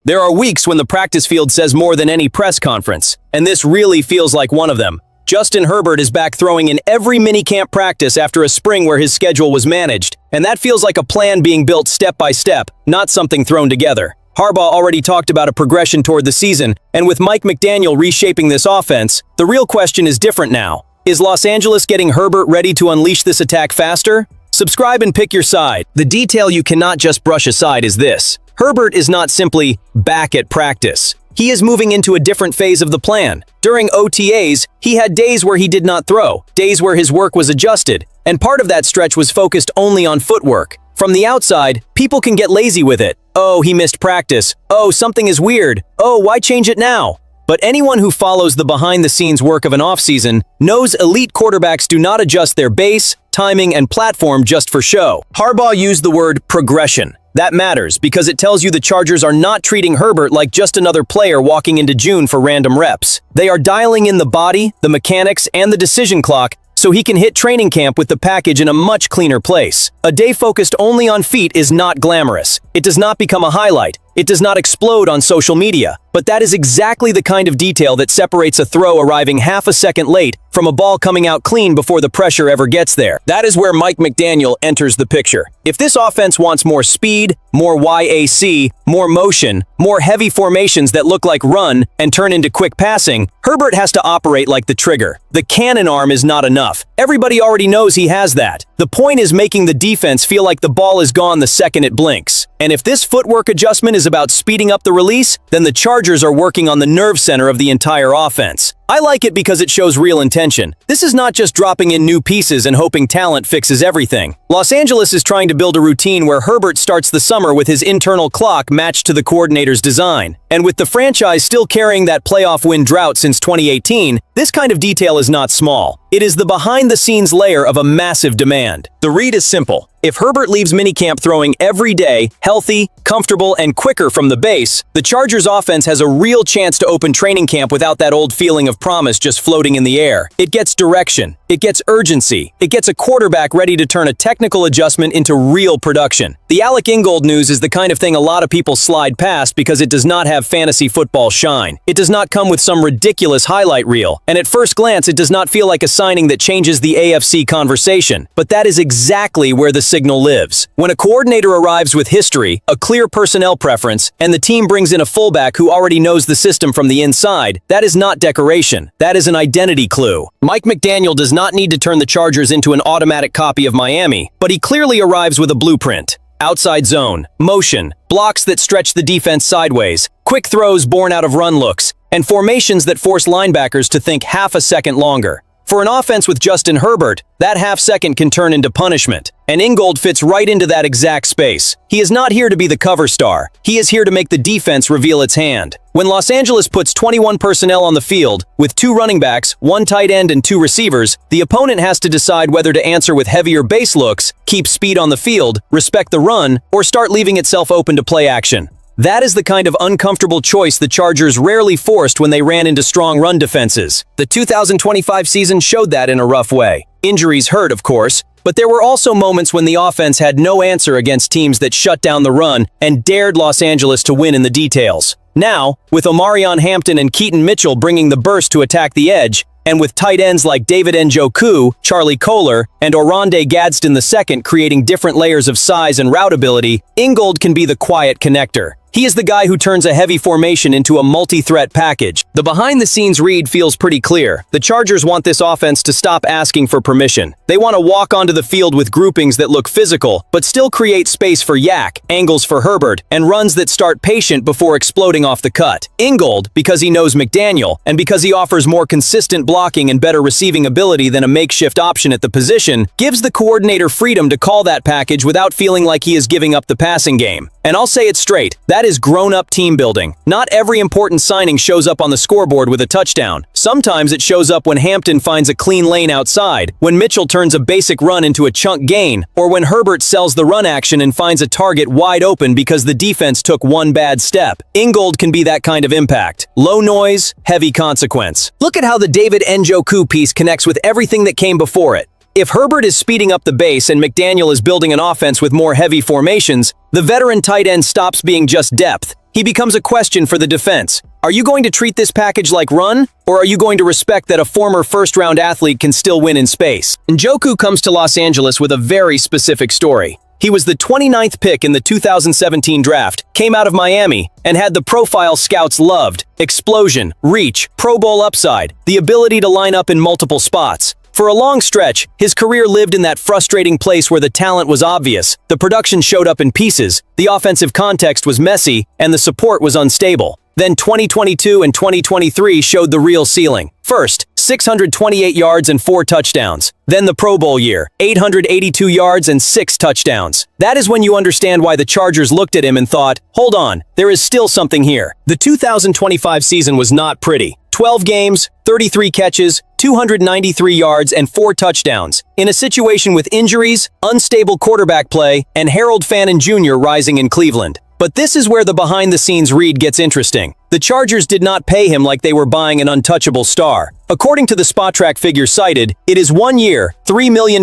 There are weeks when the practice field says more than any press conference, and this really feels like one of them. Justin Herbert is back throwing in every minicamp practice after a spring where his schedule was managed, and that feels like a plan being built step by step, not something thrown together. Harbaugh already talked about a progression toward the season, and with Mike McDaniel reshaping this offense, the real question is different now. Is Los Angeles getting Herbert ready to unleash this attack faster? Subscribe and pick your side. The detail you cannot just brush aside is this. Herbert is not simply back at practice. He is moving into a different phase of the plan. During OTAs, he had days where he did not throw, days where his work was adjusted, and part of that stretch was focused only on footwork. From the outside, people can get lazy with it. Oh, he missed practice. Oh, something is weird. Oh, why change it now? But anyone who follows the behind-the-scenes work of an offseason knows elite quarterbacks do not adjust their base, timing, and platform just for show. Harbaugh used the word progression. That matters because it tells you the Chargers are not treating Herbert like just another player walking into June for random reps. They are dialing in the body, the mechanics, and the decision clock so he can hit training camp with the package in a much cleaner place. A day focused only on feet is not glamorous. It does not become a highlight. It does not explode on social media. But that is exactly the kind of detail that separates a throw arriving half a second late from a ball coming out clean before the pressure ever gets there. That is where Mike McDaniel enters the picture. If this offense wants more speed, more YAC, more motion, more heavy formations that look like run and turn into quick passing, Herbert has to operate like the trigger. The cannon arm is not enough. Everybody already knows he has that. The point is making the defense feel like the ball is gone the second it blinks. And if this footwork adjustment is about speeding up the release, then the Chargers are working on the nerve center of the entire offense. I like it because it shows real intention. This is not just dropping in new pieces and hoping talent fixes everything. Los Angeles is trying to build a routine where Herbert starts the summer with his internal clock matched to the coordinator's design. And with the franchise still carrying that playoff win drought since 2018, this kind of detail is not small. It is the behind-the-scenes layer of a massive demand. The read is simple. If Herbert leaves minicamp throwing every day, healthy, comfortable, and quicker from the base, the Chargers offense has a real chance to open training camp without that old feeling of promise just floating in the air. It gets direction. It gets urgency. It gets a quarterback ready to turn a technical adjustment into real production. The Alec Ingold news is the kind of thing a lot of people slide past because it does not have fantasy football shine. It does not come with some ridiculous highlight reel, and at first glance it does not feel like a signing that changes the AFC conversation. But that is exactly where the signal lives. When a coordinator arrives with history, a clear personnel preference, and the team brings in a fullback who already knows the system from the inside, that is not decoration. That is an identity clue. Mike McDaniel does not need to turn the Chargers into an automatic copy of Miami, but he clearly arrives with a blueprint. Outside zone, motion, blocks that stretch the defense sideways, quick throws born out of run looks, and formations that force linebackers to think half a second longer. For an offense with Justin Herbert, that half second can turn into punishment, and Ingold fits right into that exact space. He is not here to be the cover star. He is here to make the defense reveal its hand. When Los Angeles puts 21 personnel on the field, with 2 running backs, 1 tight end, and 2 receivers, the opponent has to decide whether to answer with heavier base looks, keep speed on the field, respect the run, or start leaving itself open to play action. That is the kind of uncomfortable choice the Chargers rarely forced when they ran into strong run defenses. The 2025 season showed that in a rough way. Injuries hurt, of course, but there were also moments when the offense had no answer against teams that shut down the run and dared Los Angeles to win in the details. Now, with Omarion Hampton and Keaton Mitchell bringing the burst to attack the edge, and with tight ends like David Njoku, Charlie Kolar, and Oronde Gadsden II creating different layers of size and route ability, Ingold can be the quiet connector. He is the guy who turns a heavy formation into a multi-threat package. The behind-the-scenes read feels pretty clear. The Chargers want this offense to stop asking for permission. They want to walk onto the field with groupings that look physical, but still create space for yak, angles for Herbert, and runs that start patient before exploding off the cut. Ingold, because he knows McDaniel, and because he offers more consistent blocking and better receiving ability than a makeshift option at the position, gives the coordinator freedom to call that package without feeling like he is giving up the passing game. And I'll say it straight, that is grown-up team building. Not every important signing shows up on the scoreboard with a touchdown. Sometimes it shows up when Hampton finds a clean lane outside, when Mitchell turns a basic run into a chunk gain, or when Herbert sells the run action and finds a target wide open because the defense took one bad step. Ingold can be that kind of impact. Low noise, heavy consequence. Look at how the David Njoku piece connects with everything that came before it. If Herbert is speeding up the base and McDaniel is building an offense with more heavy formations, the veteran tight end stops being just depth. he becomes a question for the defense. Are you going to treat this package like run, or are you going to respect that a former first-round athlete can still win in space? Njoku comes to Los Angeles with a very specific story. He was the 29th pick in the 2017 draft, came out of Miami, and had the profile scouts loved: explosion, reach, Pro Bowl upside, the ability to line up in multiple spots. For a long stretch, his career lived in that frustrating place where the talent was obvious, the production showed up in pieces, the offensive context was messy, and the support was unstable. Then 2022 and 2023 showed the real ceiling. First, 628 yards and 4 touchdowns. Then the Pro Bowl year, 882 yards and 6 touchdowns. That is when you understand why the Chargers looked at him and thought, hold on, there is still something here. The 2025 season was not pretty. 12 games, 33 catches, 293 yards and 4 touchdowns, in a situation with injuries, unstable quarterback play, and Harold Fannin Jr. rising in Cleveland. But this is where the behind-the-scenes read gets interesting. The Chargers did not pay him like they were buying an untouchable star. According to the SpotTrack figure cited, it is 1 year, $3 million,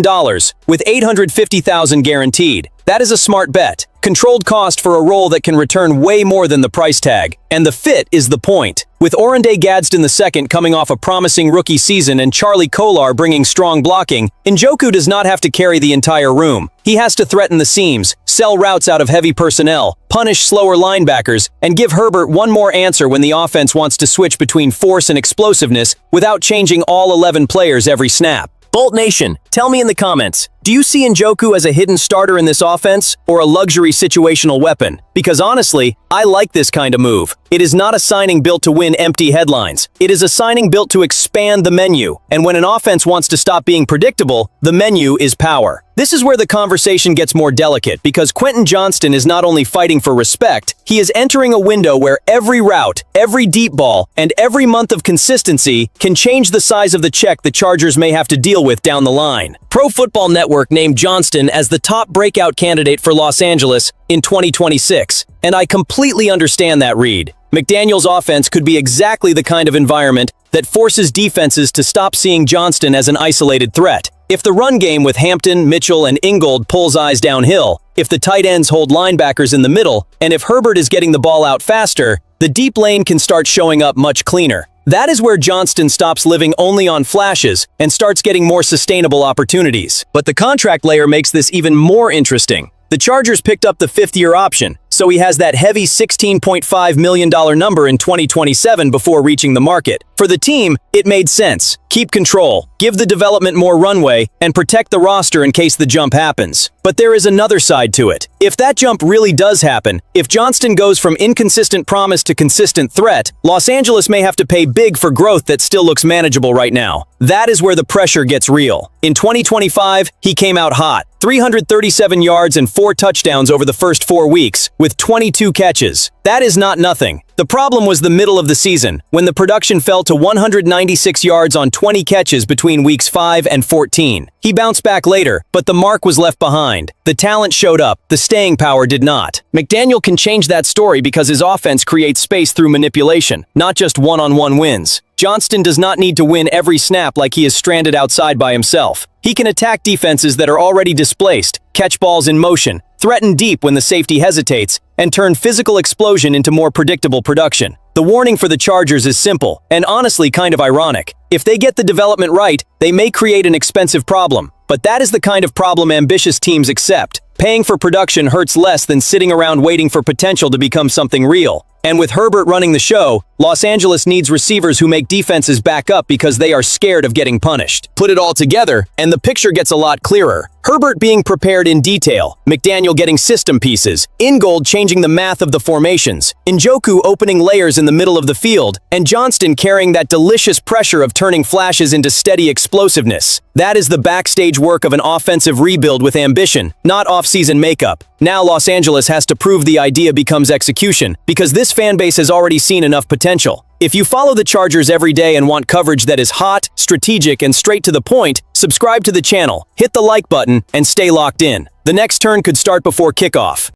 with $850,000 guaranteed. That is a smart bet. Controlled cost for a role that can return way more than the price tag. And the fit is the point. With Orendae Gadsden II coming off a promising rookie season and Charlie Kolar bringing strong blocking, Njoku does not have to carry the entire room. He has to threaten the seams, sell routes out of heavy personnel, punish slower linebackers, and give Herbert one more answer when the offense wants to switch between force and explosiveness without changing all 11 players every snap. Bolt Nation, tell me in the comments, do you see Njoku as a hidden starter in this offense or a luxury situational weapon? Because honestly, I like this kind of move. It is not a signing built to win empty headlines. It is a signing built to expand the menu. And when an offense wants to stop being predictable, the menu is power. This is where the conversation gets more delicate because Quentin Johnston is not only fighting for respect, he is entering a window where every route, every deep ball, and every month of consistency can change the size of the check the Chargers may have to deal with down the line. Pro Football Network named Johnston as the top breakout candidate for Los Angeles in 2026, and I completely understand that read. McDaniel's offense could be exactly the kind of environment that forces defenses to stop seeing Johnston as an isolated threat. If the run game with Hampton, Mitchell, and Ingold pulls eyes downhill, if the tight ends hold linebackers in the middle, and if Herbert is getting the ball out faster, the deep lane can start showing up much cleaner. That is where Johnston stops living only on flashes and starts getting more sustainable opportunities. But the contract layer makes this even more interesting. The Chargers picked up the 5th-year option, so he has that heavy $16.5 million number in 2027 before reaching the market. For the team, it made sense. Keep control, give the development more runway, and protect the roster in case the jump happens. But there is another side to it. If that jump really does happen, if Johnston goes from inconsistent promise to consistent threat, Los Angeles may have to pay big for growth that still looks manageable right now. That is where the pressure gets real. In 2025, he came out hot. 337 yards and 4 touchdowns over the first 4 weeks, with 22 catches. That is not nothing. The problem was the middle of the season, when the production fell to 196 yards on 20 catches between weeks 5 and 14. He bounced back later, but the mark was left behind. The talent showed up, the staying power did not. McDaniel can change that story because his offense creates space through manipulation, not just one-on-one wins. Johnston does not need to win every snap like he is stranded outside by himself. He can attack defenses that are already displaced, catch balls in motion, threaten deep when the safety hesitates, and turn physical explosion into more predictable production. The warning for the Chargers is simple, and honestly kind of ironic. If they get the development right, they may create an expensive problem. But that is the kind of problem ambitious teams accept. Paying for production hurts less than sitting around waiting for potential to become something real. And with Herbert running the show, Los Angeles needs receivers who make defenses back up because they are scared of getting punished. Put it all together, and the picture gets a lot clearer. Herbert being prepared in detail, McDaniel getting system pieces, Ingold changing the math of the formations, Njoku opening layers in the middle of the field, and Johnston carrying that delicious pressure of turning flashes into steady explosiveness. That is the backstage work of an offensive rebuild with ambition, not off-season makeup. Now Los Angeles has to prove the idea becomes execution, because this fan base has already seen enough potential. If you follow the Chargers every day and want coverage that is hot, strategic, and straight to the point, subscribe to the channel, hit the like button, and stay locked in. The next turn could start before kickoff.